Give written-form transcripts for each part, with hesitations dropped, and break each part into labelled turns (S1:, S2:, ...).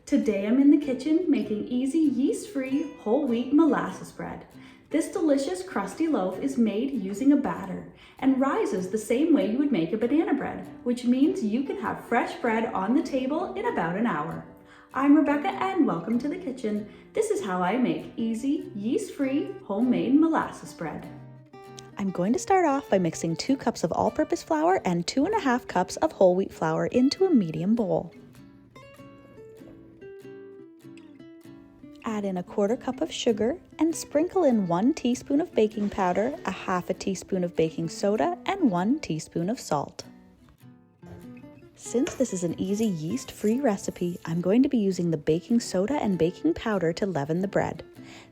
S1: Today I'm in the kitchen making easy yeast-free whole wheat molasses bread. This delicious crusty loaf is made using a batter and rises the same way you would make a banana bread, which means you can have fresh bread on the table in about an hour. I'm Rebecca and welcome to the kitchen. This is how I make easy, yeast-free, homemade molasses bread.
S2: I'm going to start off by mixing 2 cups of all-purpose flour and 2.5 cups of whole wheat flour into a medium bowl. Add in a 1/4 cup of sugar and sprinkle in 1 teaspoon of baking powder, a 1/2 teaspoon of baking soda, and 1 teaspoon of salt. Since this is an easy yeast-free recipe, I'm going to be using the baking soda and baking powder to leaven the bread.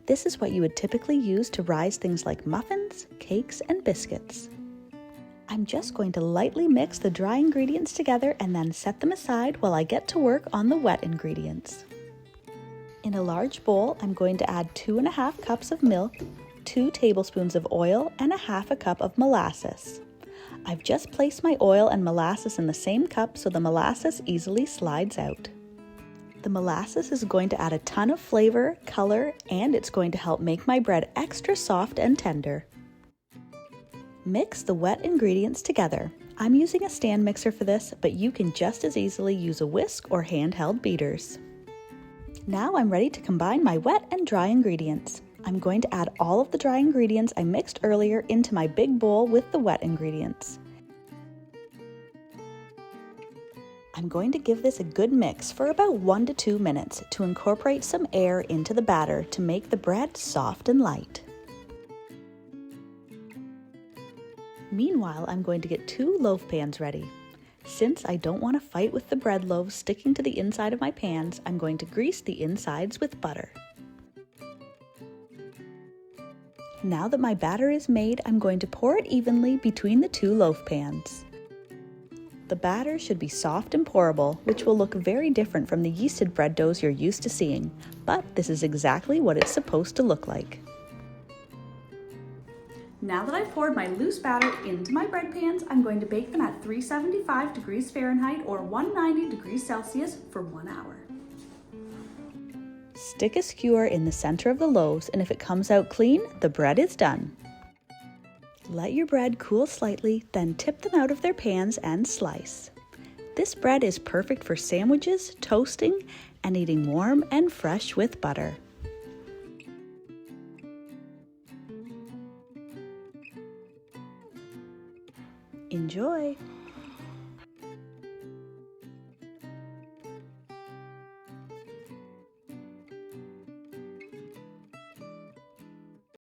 S2: This is what you would typically use to rise things like muffins, cakes, and biscuits. I'm just going to lightly mix the dry ingredients together and then set them aside while I get to work on the wet ingredients. In a large bowl, I'm going to add 2.5 cups of milk, 2 tablespoons of oil, and a 1/2 cup of molasses. I've just placed my oil and molasses in the same cup so the molasses easily slides out. The molasses is going to add a ton of flavor, color, and it's going to help make my bread extra soft and tender. Mix the wet ingredients together. I'm using a stand mixer for this, but you can just as easily use a whisk or handheld beaters. Now I'm ready to combine my wet and dry ingredients. I'm going to add all of the dry ingredients I mixed earlier into my big bowl with the wet ingredients. I'm going to give this a good mix for about 1 to 2 minutes to incorporate some air into the batter to make the bread soft and light. Meanwhile, I'm going to get 2 loaf pans ready. Since I don't want to fight with the bread loaves sticking to the inside of my pans, I'm going to grease the insides with butter. Now that my batter is made, I'm going to pour it evenly between the 2 loaf pans. The batter should be soft and pourable, which will look very different from the yeasted bread doughs you're used to seeing, but this is exactly what it's supposed to look like.
S1: Now that I've poured my loose batter into my bread pans, I'm going to bake them at 375 degrees Fahrenheit or 190 degrees Celsius for 1 hour.
S2: Stick a skewer in the center of the loaves, and if it comes out clean, the bread is done. Let your bread cool slightly, then tip them out of their pans and slice. This bread is perfect for sandwiches, toasting, and eating warm and fresh with butter. Enjoy!